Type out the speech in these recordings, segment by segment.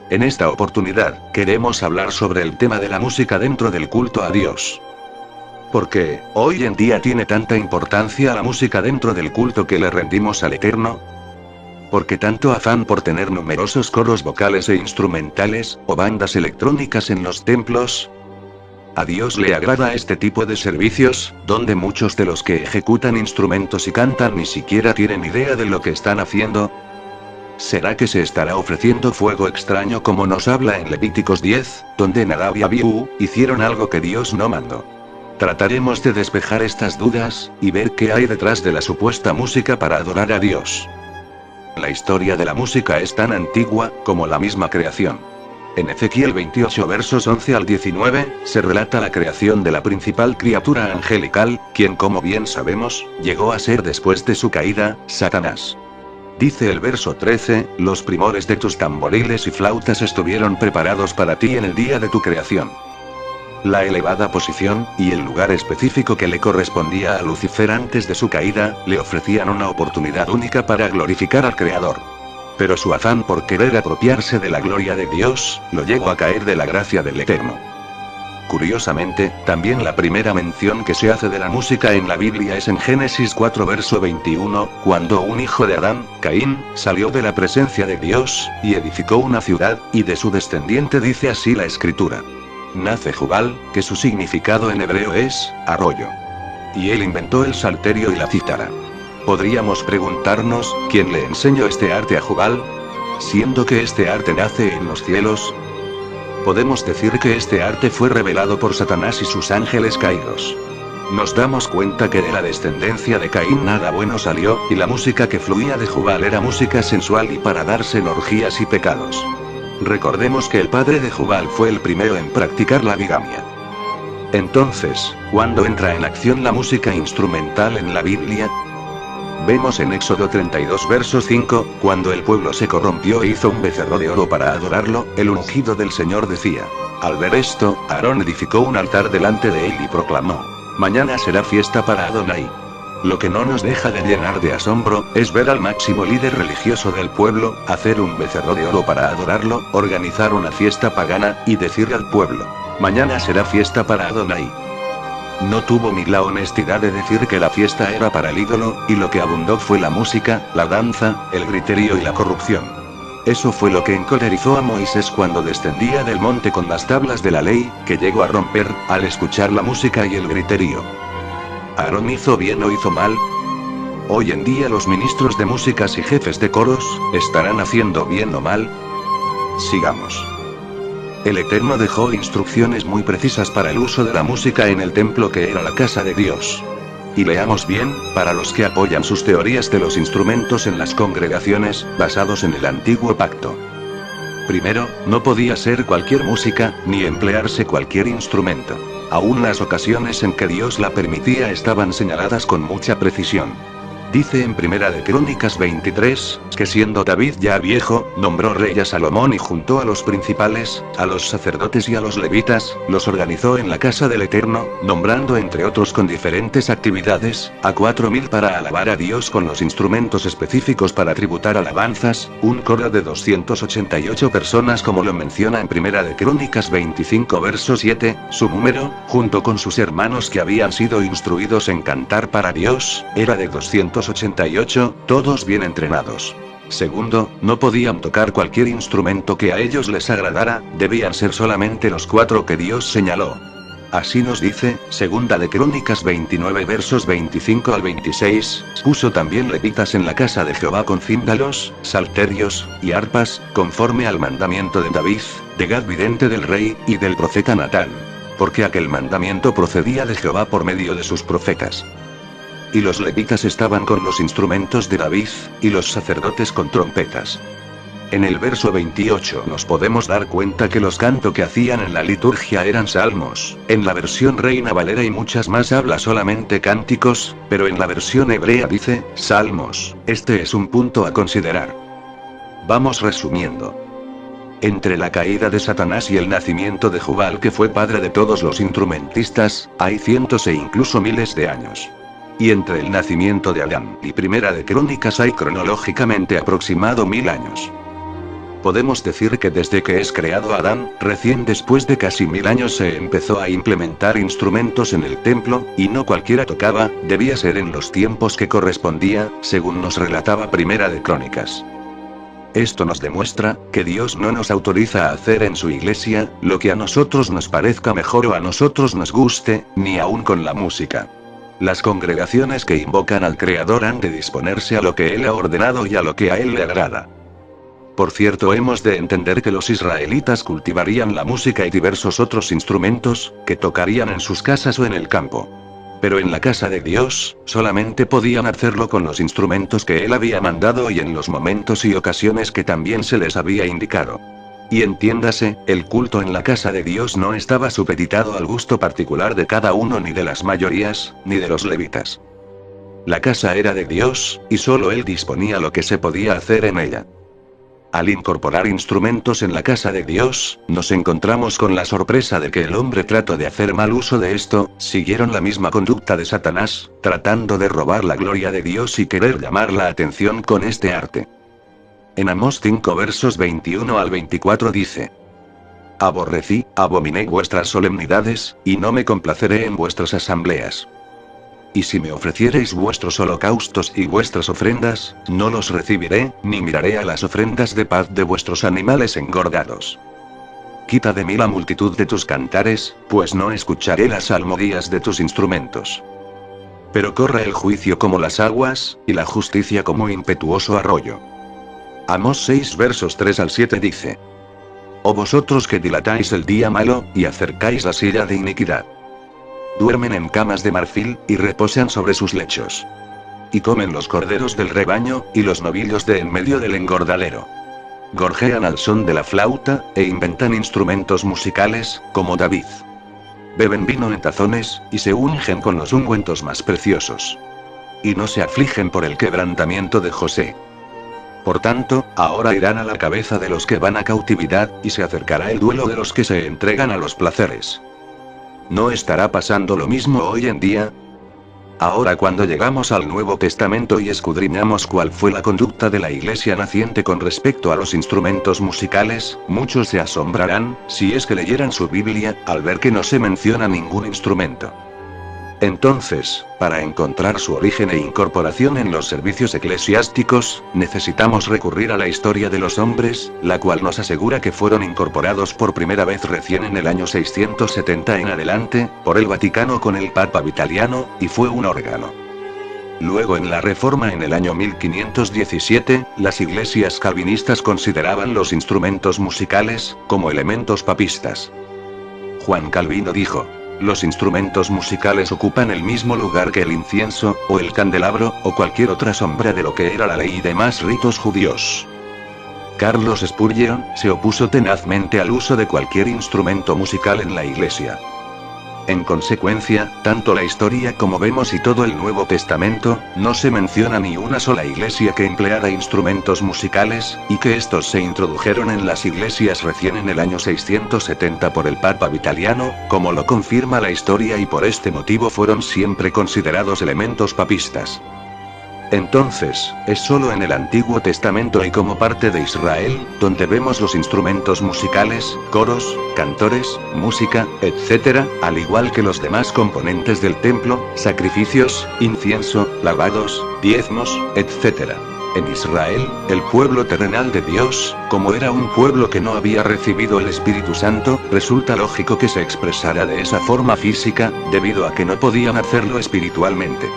En esta oportunidad, queremos hablar sobre el tema de la música dentro del culto a Dios. ¿Por qué hoy en día tiene tanta importancia la música dentro del culto que le rendimos al Eterno? ¿Por qué tanto afán por tener numerosos coros vocales e instrumentales, o bandas electrónicas en los templos? A Dios le agrada este tipo de servicios, donde muchos de los que ejecutan instrumentos y cantan ni siquiera tienen idea de lo que están haciendo. ¿Será que se estará ofreciendo fuego extraño como nos habla en Levíticos 10, donde Nadab y Abiú hicieron algo que Dios no mandó? Trataremos de despejar estas dudas, y ver qué hay detrás de la supuesta música para adorar a Dios. La historia de la música es tan antigua, como la misma creación. En Ezequiel 28 versos 11 al 19, se relata la creación de la principal criatura angelical, quien como bien sabemos, llegó a ser después de su caída, Satanás. Dice el verso 13, los primores de tus tamboriles y flautas estuvieron preparados para ti en el día de tu creación. La elevada posición, y el lugar específico que le correspondía a Lucifer antes de su caída, le ofrecían una oportunidad única para glorificar al Creador. Pero su afán por querer apropiarse de la gloria de Dios, lo llevó a caer de la gracia del Eterno. Curiosamente, también la primera mención que se hace de la música en la Biblia es en Génesis 4 verso 21, cuando un hijo de Adán, Caín, salió de la presencia de Dios, y edificó una ciudad, y de su descendiente dice así la Escritura. Nace Jubal, que su significado en hebreo es, arroyo. Y él inventó el salterio y la cítara. Podríamos preguntarnos, ¿quién le enseñó este arte a Jubal? Siendo que este arte nace en los cielos. Podemos decir que este arte fue revelado por Satanás y sus ángeles caídos. Nos damos cuenta que de la descendencia de Caín nada bueno salió, y la música que fluía de Jubal era música sensual y para darse en orgías y pecados. Recordemos que el padre de Jubal fue el primero en practicar la bigamia. Entonces, ¿cuándo entra en acción la música instrumental en la Biblia? Vemos en Éxodo 32 verso 5, cuando el pueblo se corrompió e hizo un becerro de oro para adorarlo, el ungido del Señor decía. Al ver esto, Aarón edificó un altar delante de él y proclamó: mañana será fiesta para Adonai. Lo que no nos deja de llenar de asombro, es ver al máximo líder religioso del pueblo, hacer un becerro de oro para adorarlo, organizar una fiesta pagana, y decirle al pueblo: mañana será fiesta para Adonai. No tuvo ni la honestidad de decir que la fiesta era para el ídolo, y lo que abundó fue la música, la danza, el griterío y la corrupción. Eso fue lo que encolerizó a Moisés cuando descendía del monte con las tablas de la ley, que llegó a romper, al escuchar la música y el griterío. ¿Aarón hizo bien o hizo mal? Hoy en día los ministros de músicas y jefes de coros, ¿estarán haciendo bien o mal? Sigamos. El Eterno dejó instrucciones muy precisas para el uso de la música en el templo que era la casa de Dios. Y leamos bien, para los que apoyan sus teorías de los instrumentos en las congregaciones, basados en el antiguo pacto. Primero, no podía ser cualquier música, ni emplearse cualquier instrumento. Aún las ocasiones en que Dios la permitía estaban señaladas con mucha precisión. Dice en Primera de Crónicas 23, que siendo David ya viejo, nombró rey a Salomón y juntó a los principales, a los sacerdotes y a los levitas, los organizó en la casa del Eterno, nombrando entre otros con diferentes actividades, a 4000 para alabar a Dios con los instrumentos específicos para tributar alabanzas, un coro de 288 personas como lo menciona en Primera de Crónicas 25 verso 7, su número, junto con sus hermanos que habían sido instruidos en cantar para Dios, era de 288, todos bien entrenados. Segundo, no podían tocar cualquier instrumento que a ellos les agradara, debían ser solamente los 4 que Dios señaló. Así nos dice, Segunda de Crónicas 29 versos 25 al 26, puso también levitas en la casa de Jehová con címbalos, salterios, y arpas, conforme al mandamiento de David, de Gad vidente del rey, y del profeta Natán. Porque aquel mandamiento procedía de Jehová por medio de sus profetas. Y los levitas estaban con los instrumentos de David, y los sacerdotes con trompetas. En el verso 28 nos podemos dar cuenta que los cantos que hacían en la liturgia eran salmos. En la versión Reina Valera y muchas más habla solamente cánticos, pero en la versión hebrea dice, salmos. Este es un punto a considerar. Vamos resumiendo. Entre la caída de Satanás y el nacimiento de Jubal, que fue padre de todos los instrumentistas, hay cientos e incluso miles de años. Y entre el nacimiento de Adán y Primera de Crónicas hay cronológicamente aproximado 1000 años. Podemos decir que desde que es creado Adán, recién después de casi 1000 años se empezó a implementar instrumentos en el templo, y no cualquiera tocaba, debía ser en los tiempos que correspondía, según nos relataba Primera de Crónicas. Esto nos demuestra que Dios no nos autoriza a hacer en su iglesia lo que a nosotros nos parezca mejor o a nosotros nos guste, ni aún con la música. Las congregaciones que invocan al Creador han de disponerse a lo que Él ha ordenado y a lo que a Él le agrada. Por cierto, hemos de entender que los israelitas cultivarían la música y diversos otros instrumentos, que tocarían en sus casas o en el campo. Pero en la casa de Dios, solamente podían hacerlo con los instrumentos que Él había mandado y en los momentos y ocasiones que también se les había indicado. Y entiéndase, el culto en la casa de Dios no estaba supeditado al gusto particular de cada uno ni de las mayorías, ni de los levitas. La casa era de Dios, y solo Él disponía lo que se podía hacer en ella. Al incorporar instrumentos en la casa de Dios, nos encontramos con la sorpresa de que el hombre trató de hacer mal uso de esto, siguieron la misma conducta de Satanás, tratando de robar la gloria de Dios y querer llamar la atención con este arte. En Amós 5 versos 21 al 24 dice: Aborrecí, abominé vuestras solemnidades, y no me complaceré en vuestras asambleas. Y si me ofreciereis vuestros holocaustos y vuestras ofrendas, no los recibiré, ni miraré a las ofrendas de paz de vuestros animales engordados. Quita de mí la multitud de tus cantares, pues no escucharé las salmodías de tus instrumentos. Pero corra el juicio como las aguas, y la justicia como impetuoso arroyo. Amós 6 versos 3 al 7 dice: Oh vosotros que dilatáis el día malo, y acercáis la silla de iniquidad. Duermen en camas de marfil, y reposan sobre sus lechos. Y comen los corderos del rebaño, y los novillos de en medio del engordadero. Gorjean al son de la flauta, e inventan instrumentos musicales, como David. Beben vino en tazones, y se ungen con los ungüentos más preciosos. Y no se afligen por el quebrantamiento de José. Por tanto, ahora irán a la cabeza de los que van a cautividad, y se acercará el duelo de los que se entregan a los placeres. ¿No estará pasando lo mismo hoy en día? Ahora cuando llegamos al Nuevo Testamento y escudriñamos cuál fue la conducta de la iglesia naciente con respecto a los instrumentos musicales, muchos se asombrarán, si es que leyeran su Biblia, al ver que no se menciona ningún instrumento. Entonces, para encontrar su origen e incorporación en los servicios eclesiásticos, necesitamos recurrir a la historia de los hombres, la cual nos asegura que fueron incorporados por primera vez recién en el año 670 en adelante, por el Vaticano con el Papa Vitaliano, y fue un órgano. Luego en la Reforma en el año 1517, las iglesias calvinistas consideraban los instrumentos musicales, como elementos papistas. Juan Calvino dijo: los instrumentos musicales ocupan el mismo lugar que el incienso, o el candelabro, o cualquier otra sombra de lo que era la ley y demás ritos judíos. Carlos Spurgeon se opuso tenazmente al uso de cualquier instrumento musical en la iglesia. En consecuencia, tanto la historia como vemos y todo el Nuevo Testamento, no se menciona ni una sola iglesia que empleara instrumentos musicales, y que estos se introdujeron en las iglesias recién en el año 670 por el Papa Vitaliano, como lo confirma la historia, y por este motivo fueron siempre considerados elementos papistas. Entonces, es solo en el Antiguo Testamento y como parte de Israel, donde vemos los instrumentos musicales, coros, cantores, música, etc., al igual que los demás componentes del templo, sacrificios, incienso, lavados, diezmos, etc. En Israel, el pueblo terrenal de Dios, como era un pueblo que no había recibido el Espíritu Santo, resulta lógico que se expresara de esa forma física, debido a que no podían hacerlo espiritualmente.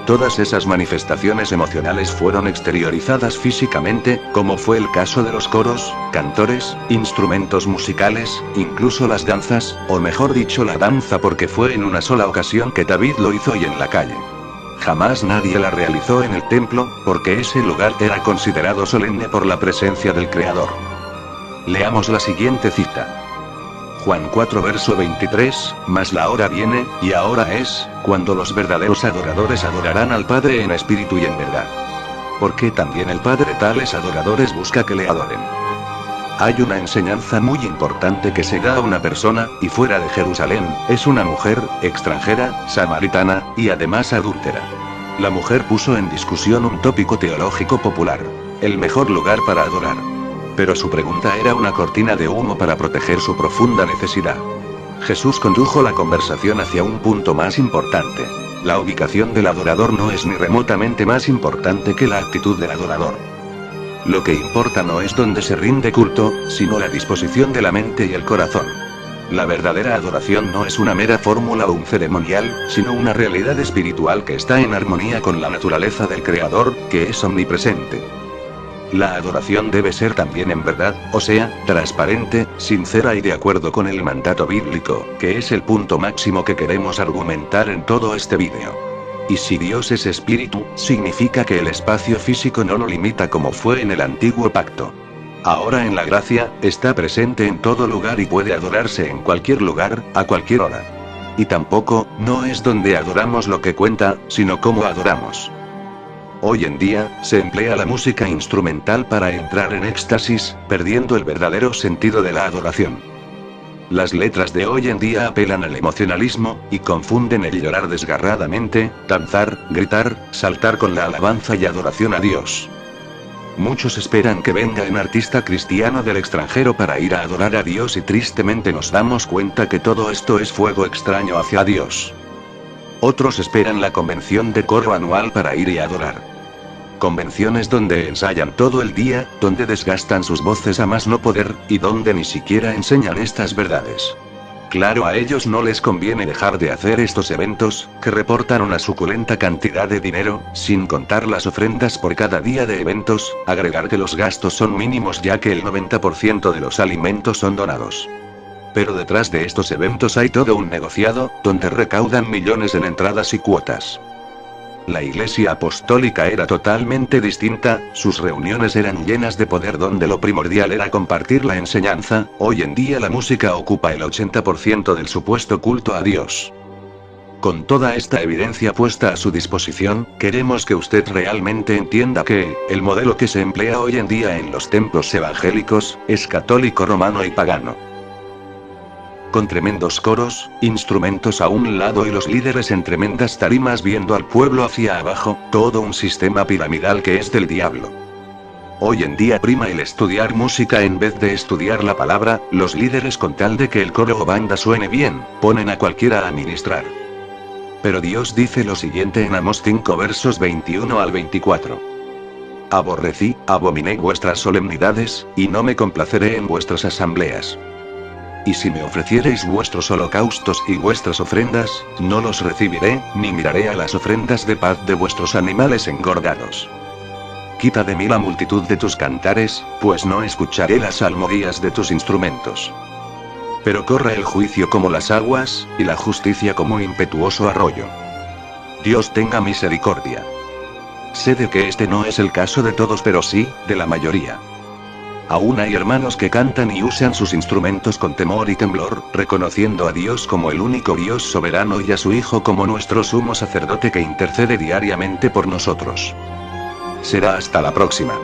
Todas esas manifestaciones emocionales fueron exteriorizadas físicamente, como fue el caso de los coros, cantores, instrumentos musicales, incluso las danzas, o mejor dicho la danza, porque fue en una sola ocasión que David lo hizo y en la calle. Jamás nadie la realizó en el templo, porque ese lugar era considerado solemne por la presencia del Creador. Leamos la siguiente cita. Juan 4 verso 23, mas la hora viene, y ahora es, cuando los verdaderos adoradores adorarán al Padre en espíritu y en verdad. Porque también el Padre tales adoradores busca que le adoren. Hay una enseñanza muy importante que se da a una persona, y fuera de Jerusalén, es una mujer, extranjera, samaritana, y además adúltera. La mujer puso en discusión un tópico teológico popular: el mejor lugar para adorar. Pero su pregunta era una cortina de humo para proteger su profunda necesidad. Jesús condujo la conversación hacia un punto más importante. La ubicación del adorador no es ni remotamente más importante que la actitud del adorador. Lo que importa no es dónde se rinde culto, sino la disposición de la mente y el corazón. La verdadera adoración no es una mera fórmula o un ceremonial, sino una realidad espiritual que está en armonía con la naturaleza del Creador, que es omnipresente. La adoración debe ser también en verdad, o sea, transparente, sincera y de acuerdo con el mandato bíblico, que es el punto máximo que queremos argumentar en todo este vídeo. Y si Dios es espíritu, significa que el espacio físico no lo limita como fue en el antiguo pacto. Ahora en la gracia, está presente en todo lugar y puede adorarse en cualquier lugar, a cualquier hora. Y tampoco, no es donde adoramos lo que cuenta, sino cómo adoramos. Hoy en día, se emplea la música instrumental para entrar en éxtasis, perdiendo el verdadero sentido de la adoración. Las letras de hoy en día apelan al emocionalismo, y confunden el llorar desgarradamente, danzar, gritar, saltar con la alabanza y adoración a Dios. Muchos esperan que venga un artista cristiano del extranjero para ir a adorar a Dios y tristemente nos damos cuenta que todo esto es fuego extraño hacia Dios. Otros esperan la convención de coro anual para ir y adorar. Convenciones donde ensayan todo el día, donde desgastan sus voces a más no poder, y donde ni siquiera enseñan estas verdades. Claro, a ellos no les conviene dejar de hacer estos eventos, que reportan una suculenta cantidad de dinero, sin contar las ofrendas por cada día de eventos, agregar que los gastos son mínimos ya que el 90% de los alimentos son donados. Pero detrás de estos eventos hay todo un negociado, donde recaudan millones en entradas y cuotas. La Iglesia Apostólica era totalmente distinta, sus reuniones eran llenas de poder donde lo primordial era compartir la enseñanza. Hoy en día la música ocupa el 80% del supuesto culto a Dios. Con toda esta evidencia puesta a su disposición, queremos que usted realmente entienda que, el modelo que se emplea hoy en día en los templos evangélicos, es católico romano y pagano. Con tremendos coros, instrumentos a un lado y los líderes en tremendas tarimas viendo al pueblo hacia abajo, todo un sistema piramidal que es del diablo. Hoy en día prima el estudiar música en vez de estudiar la palabra, los líderes con tal de que el coro o banda suene bien, ponen a cualquiera a ministrar. Pero Dios dice lo siguiente en Amós 5 versos 21 al 24. Aborrecí, abominé vuestras solemnidades, y no me complaceré en vuestras asambleas. Y si me ofreciereis vuestros holocaustos y vuestras ofrendas, no los recibiré, ni miraré a las ofrendas de paz de vuestros animales engordados. Quita de mí la multitud de tus cantares, pues no escucharé las salmodias de tus instrumentos. Pero corra el juicio como las aguas, y la justicia como impetuoso arroyo. Dios tenga misericordia. Sé de que este no es el caso de todos, pero sí, de la mayoría. Aún hay hermanos que cantan y usan sus instrumentos con temor y temblor, reconociendo a Dios como el único Dios soberano y a su Hijo como nuestro sumo sacerdote que intercede diariamente por nosotros. Será hasta la próxima.